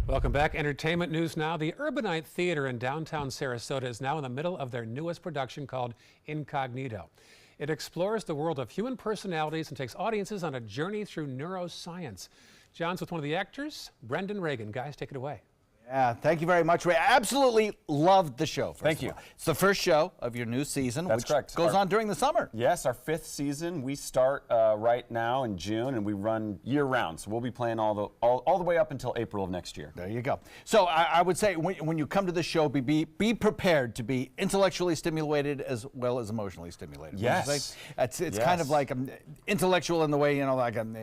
Welcome back. Entertainment news now. The Urbanite Theater in downtown Sarasota is now in the middle of their newest production called Incognito. It explores the world of human personalities and takes audiences on a journey through neuroscience. John's with one of the actors, Brendan Reagan. Guys, take it away. Yeah, thank you very much, Ray. I absolutely loved the show. Thank you. It's the first show of your new season, That's which correct. goes on during the summer. Yes, our 5th season. We start right now in June, and we run year-round. So we'll be playing all the way up until April of next year. There you go. So I would say when you come to the show, be prepared to be intellectually stimulated as well as emotionally stimulated. Yes. It's kind of like intellectual in the way, you know, like in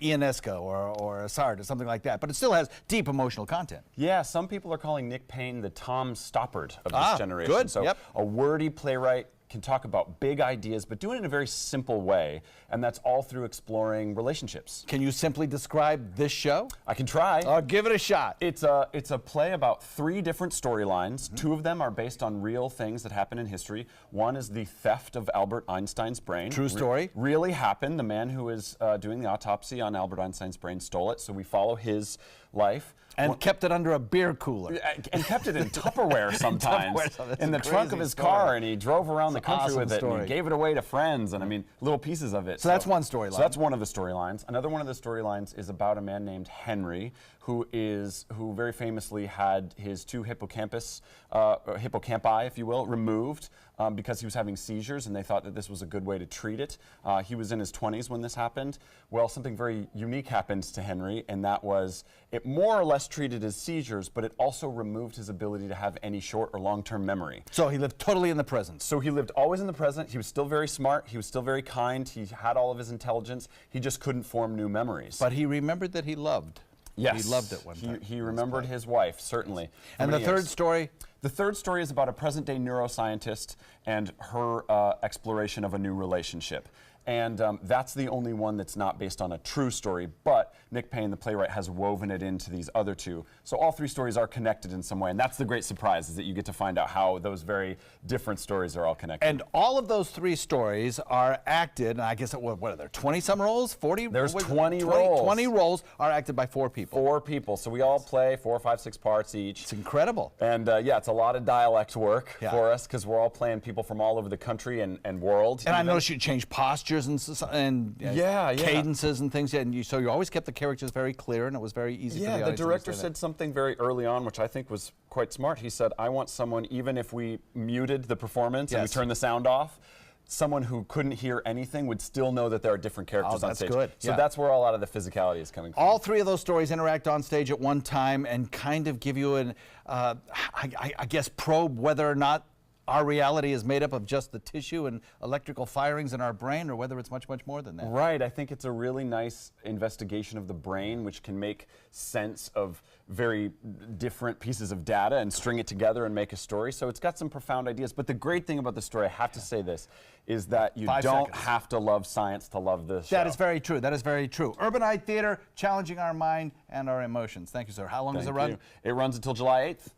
Ionesco or a Sard or something like that. But it still has deep emotional content. Yeah, some people are calling Nick Payne the Tom Stoppard of this generation. Good. So a wordy playwright can talk about big ideas, but do it in a very simple way, and that's all through exploring relationships. Can you simply describe this show? I can try. Give it a shot. It's a play about 3 different storylines. 2 of them are based on real things that happened in history. One is the theft of Albert Einstein's brain. True story. Really happened. The man who was doing the autopsy on Albert Einstein's brain stole it, so we follow his life. And kept it under a beer cooler. And kept it in Tupperware sometimes. In the trunk of his car, and he drove around the country with it, and he gave it away to friends, and I mean, little pieces of it. So that's one storyline. So that's one of the storylines. Another one of the storylines is about a man named Henry, who very famously had his 2 hippocampi, if you will, removed because he was having seizures, and they thought that this was a good way to treat it. He was in his 20s when this happened. Well, something very unique happened to Henry, and that was it more or less treated his seizures, but it also removed his ability to have any short or long-term memory. So he lived totally in the present. So he lived always in the present. He was still very smart. He was still very kind. He had all of his intelligence. He just couldn't form new memories. But he remembered that he loved. Yes. He loved it one time. He remembered his wife, certainly. And the third story? The third story is about a present-day neuroscientist and her exploration of a new relationship. And that's the only one that's not based on a true story, but Nick Payne, the playwright, has woven it into these other 2. So all 3 stories are connected in some way, and that's the great surprise, is that you get to find out how those very different stories are all connected. And all of those 3 stories are acted, and I guess, what are there, 20-some roles? 40? There's 20 roles. 20 roles are acted by 4 people. 4 people, so we all play 4, 5, 6 parts each. It's incredible. And yeah, it's a lot of dialect work for us, because we're all playing people from all over the country and world. And I noticed you change postures and cadences and things, and so you always kept the characters very clear, and it was very easy for the audience to understand. Yeah, the director said something very early on, which I think was quite smart. He said, I want someone, even if we muted the performance and we turned the sound off, someone who couldn't hear anything would still know that there are different characters on stage. Good. So that's where a lot of the physicality is coming from. All 3 of those stories interact on stage at one time and kind of give you an, I guess, probe whether or not our reality is made up of just the tissue and electrical firings in our brain, or whether it's much, much more than that. Right. I think it's a really nice investigation of the brain, which can make sense of very different pieces of data and string it together and make a story. So it's got some profound ideas. But the great thing about the story, I have to say this, is that you don't have to love science to love this show. That is very true. That is very true. Urbanite Theater, challenging our mind and our emotions. Thank you, sir. How long does it run? It runs until July 8th.